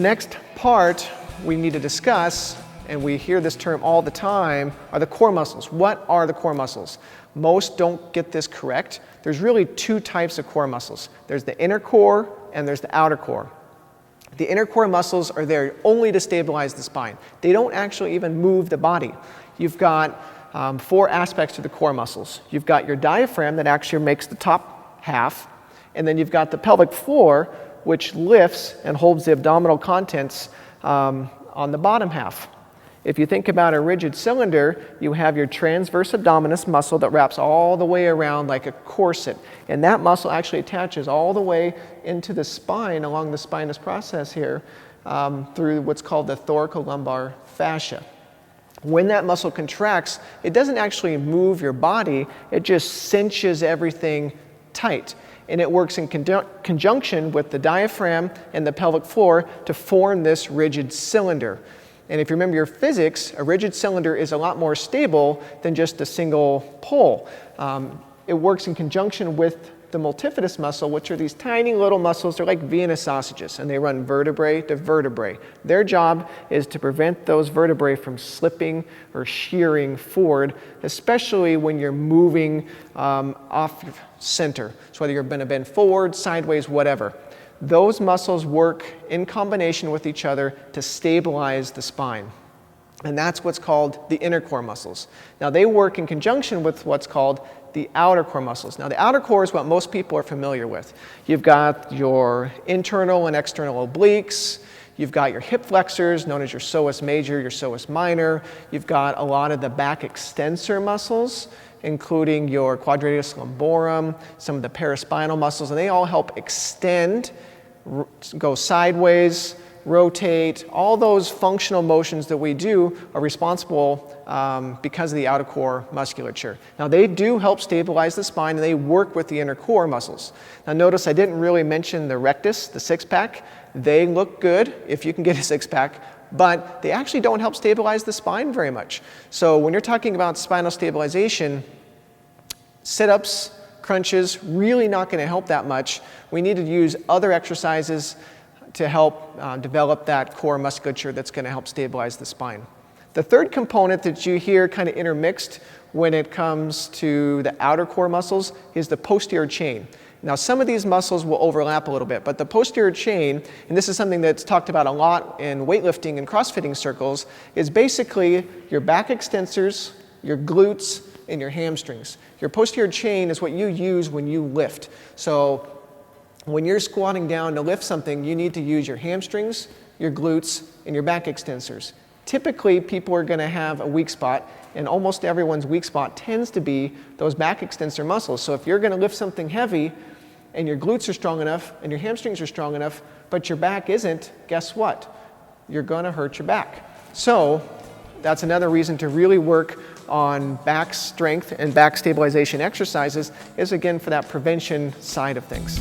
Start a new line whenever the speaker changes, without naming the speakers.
next part we need to discuss, and we hear this term all the time, are the core muscles. What are the core muscles? Most don't get this correct. There's really two types of core muscles. There's the inner core and there's the outer core. The inner core muscles are there only to stabilize the spine. They don't actually even move the body. You've got four aspects to the core muscles. You've got your diaphragm that actually makes the top half, and then you've got the pelvic floor, which lifts and holds the abdominal contents on the bottom half. If you think about a rigid cylinder, you have your transverse abdominis muscle that wraps all the way around like a corset. And that muscle actually attaches all the way into the spine, along the spinous process here, through what's called the thoracolumbar fascia. When that muscle contracts, it doesn't actually move your body, it just cinches everything tight. And it works in conjunction with the diaphragm and the pelvic floor to form this rigid cylinder. And if you remember your physics, a rigid cylinder is a lot more stable than just a single pole. It works in conjunction with the multifidus muscle, which are these tiny little muscles. They're like Vienna sausages, and they run vertebrae to vertebrae. Their job is to prevent those vertebrae from slipping or shearing forward, especially when you're moving off center. So whether you're going to bend forward, sideways, whatever. Those muscles work in combination with each other to stabilize the spine. And that's what's called the inner core muscles. Now they work in conjunction with what's called the outer core muscles. Now the outer core is what most people are familiar with. You've got your internal and external obliques. You've got your hip flexors, known as your psoas major, your psoas minor. You've got a lot of the back extensor muscles, including your quadratus lumborum, some of the paraspinal muscles, and they all help extend, go sideways, rotate. All those functional motions that we do are responsible because of the outer core musculature. Now they do help stabilize the spine, and they work with the inner core muscles. Now notice I didn't really mention the rectus, the six-pack. They look good if you can get a six-pack, but they actually don't help stabilize the spine very much. So when you're talking about spinal stabilization, sit-ups, crunches, really not going to help that much. We need to use other exercises to help develop that core musculature that's going to help stabilize the spine. The third component that you hear kind of intermixed when it comes to the outer core muscles is the posterior chain. Now some of these muscles will overlap a little bit, but the posterior chain, and this is something that's talked about a lot in weightlifting and crossfitting circles, is basically your back extensors, your glutes, and your hamstrings. Your posterior chain is what you use when you lift. So when you're squatting down to lift something, you need to use your hamstrings, your glutes, and your back extensors. Typically, people are going to have a weak spot, and almost everyone's weak spot tends to be those back extensor muscles. So if you're going to lift something heavy, and your glutes are strong enough, and your hamstrings are strong enough, but your back isn't, guess what? You're going to hurt your back. So that's another reason to really work on back strength and back stabilization exercises, is again for that prevention side of things.